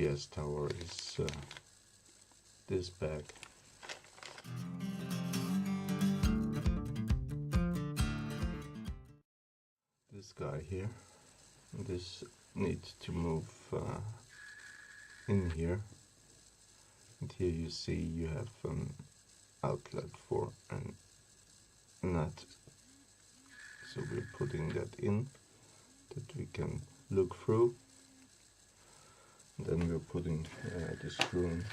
GPS tower is this bag. This guy here, this needs to move in here, and here you see you have an outlet for a nut, so we're putting that in that we can look through, and then we're putting the screw in.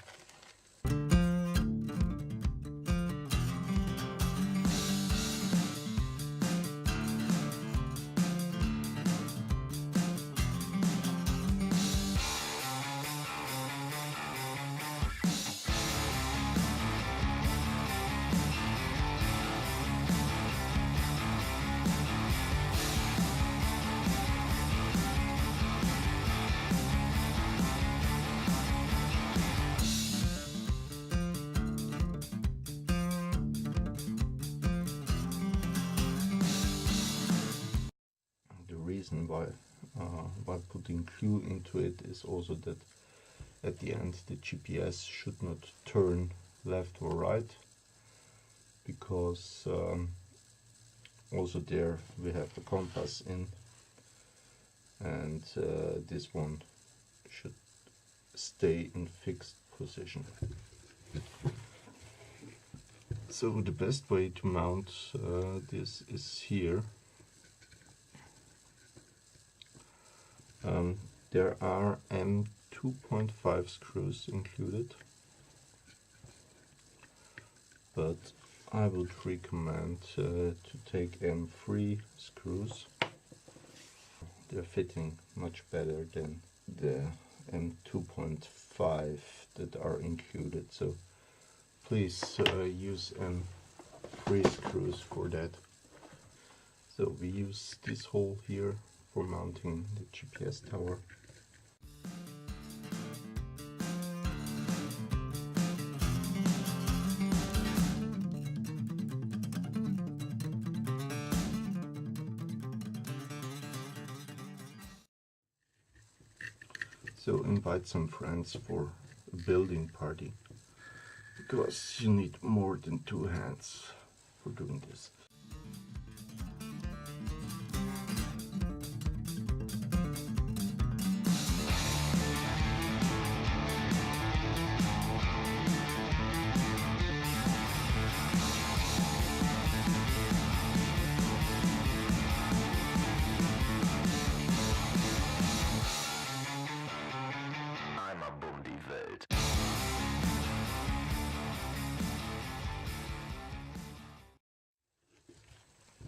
Reason why putting glue into it is also that at the end the GPS should not turn left or right, because also there we have a compass in, and this one should stay in fixed position. So the best way to mount this is here. There are M2.5 screws included, but I would recommend to take M3 screws. They're fitting much better than the M2.5 that are included, so please use M3 screws for that. So we use this hole here for mounting the GPS tower. So invite some friends for a building party, because you need more than 2 hands for doing this.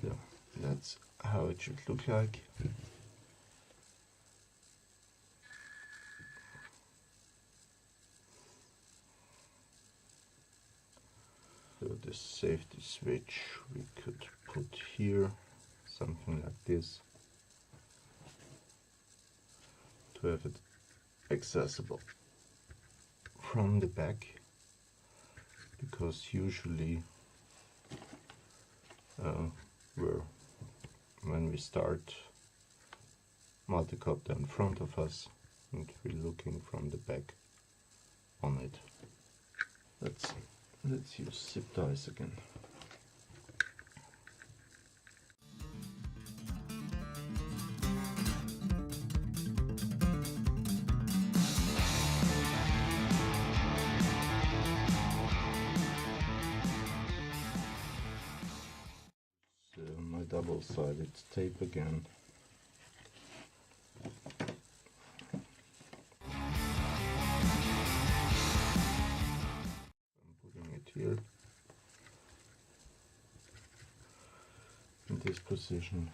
So that's how it should look like. So the safety switch we could put here, something like this, to have it accessible from the back, because usually when we start, multi-copter in front of us and we're looking from the back on it. Let's use zip ties again. My double-sided tape again. I'm putting it here in this position.